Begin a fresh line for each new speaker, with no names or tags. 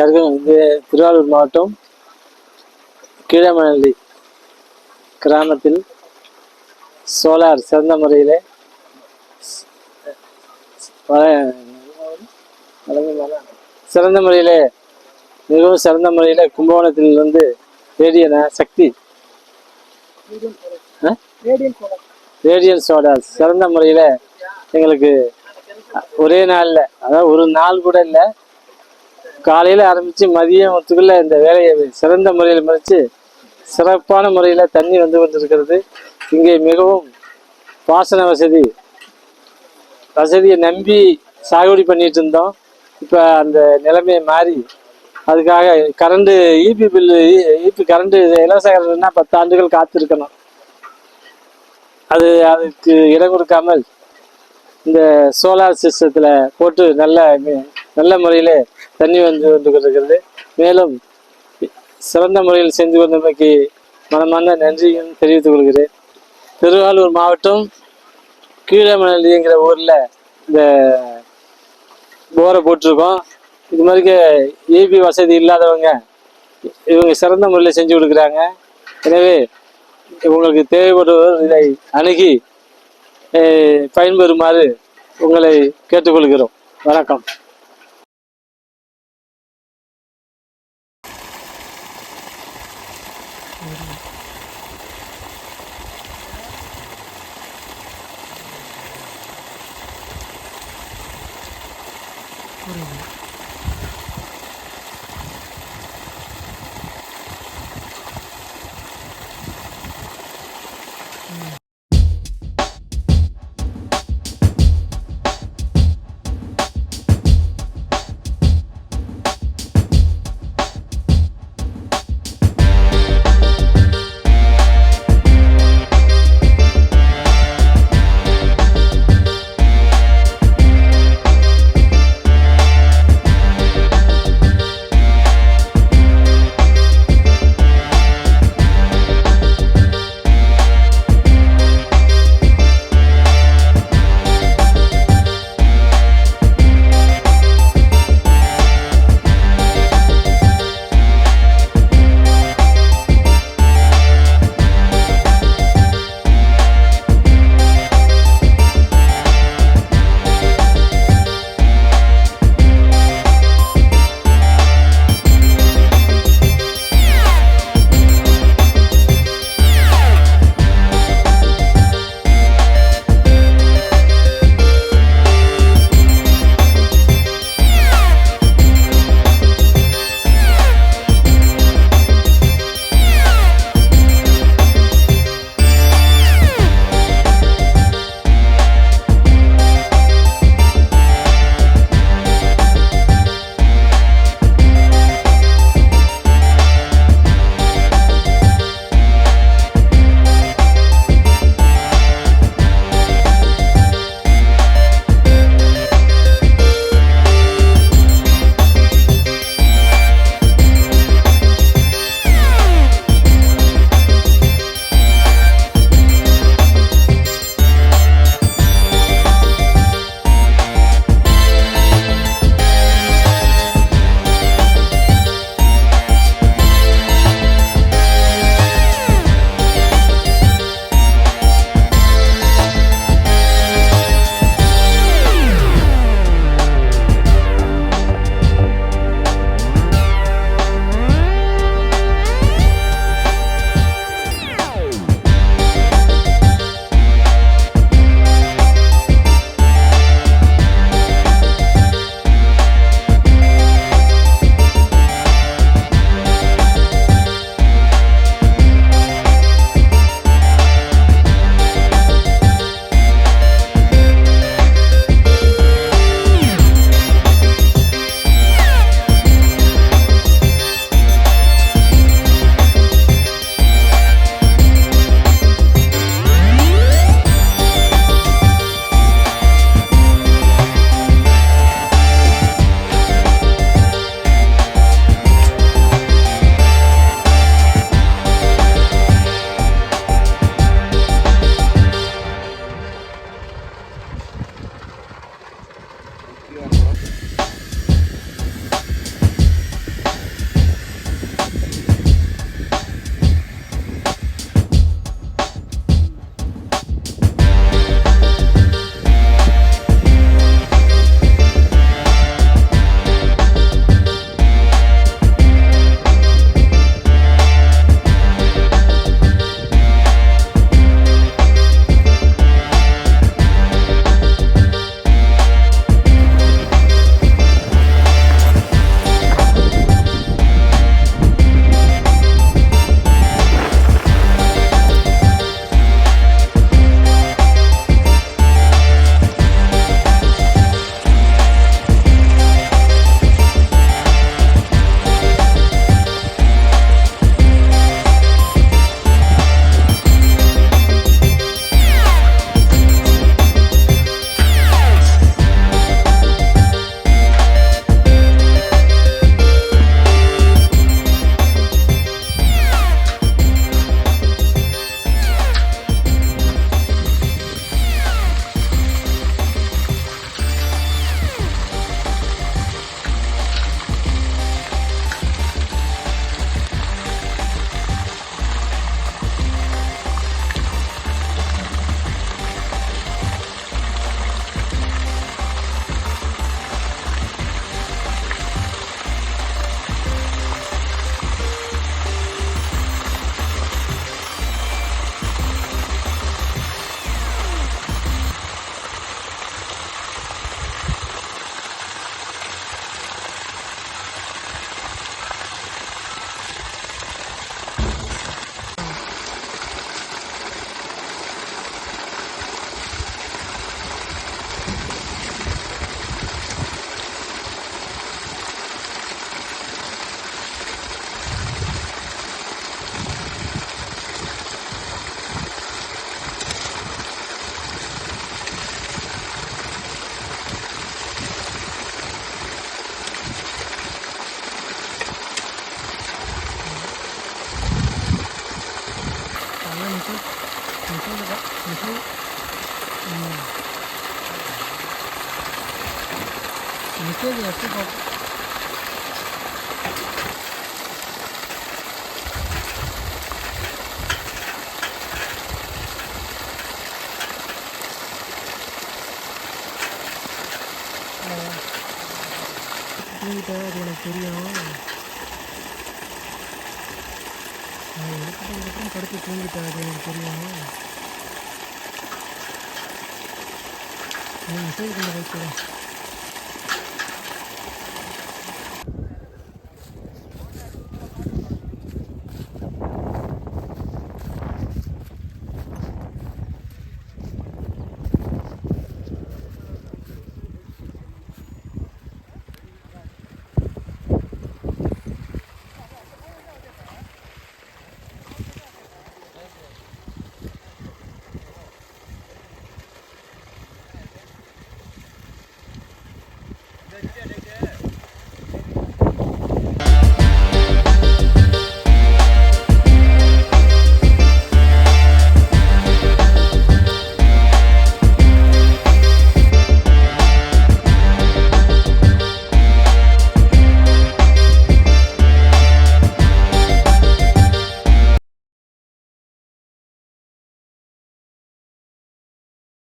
இது திருவாரூர் மாவட்டம் கீழமணலி கிராமத்தில் சோலார் சிறந்த முறையில் மிகவும் சிறந்த முறையில் கும்பகோணத்தில் வந்து சக்தி ரேடியன் சோலார் சிறந்த முறையில் எங்களுக்கு ஒரே நாளில், அதாவது ஒரு நாள் கூட இல்லை, காலையில் ஆரம்பித்து மதியத்துக்குள்ளே இந்த வேலையை சிறந்த முறையில் முடித்து சிறப்பான முறையில் தண்ணி வந்து கொண்டிருக்கிறது. இங்கே மிகவும் பாசன வசதியை நம்பி சாகுபடி பண்ணிட்டு இருந்தோம். இப்போ அந்த நிலைமையை மாறி அதுக்காக கரண்டு இபி கரண்டு இலவச கரண்டுன்னா 10 ஆண்டுகள் காத்திருக்கணும். அதுக்கு இடம் கொடுக்காமல் இந்த சோலார் சிஸ்டத்தில் போட்டு நல்ல முறையில் தண்ணி வந்து கொண்டிருக்கிறது. மேலும் சிறந்த முறையில் செஞ்சு கொண்டமைக்கு மனமார்ந்த நன்றியும் தெரிவித்துக் கொள்கிறேன். திருவாரூர் மாவட்டம் கீழமணலிங்கிற ஊரில் இந்த போரை போட்டிருக்கோம். இது மாதிரிக்கு ஏபி வசதி இல்லாதவங்க இவங்க சிறந்த முறையில் செஞ்சு கொடுக்குறாங்க. எனவே உங்களுக்கு தேவைப்படுவர் இதை அணுகி பயன்பெறுமாறு உங்களை கேட்டுக்கொள்கிறோம். வணக்கம்.
மெசேஜ் எப்போ பார்த்து தூங்கிட்டேன், அது எனக்கு தெரியும். நான் எடுத்துட்டதுக்கப்புறம் படுத்து தூங்கிட்டேன், அது எனக்கு தெரியும். மெசேஜ் பண்ண வைக்கிறேன்.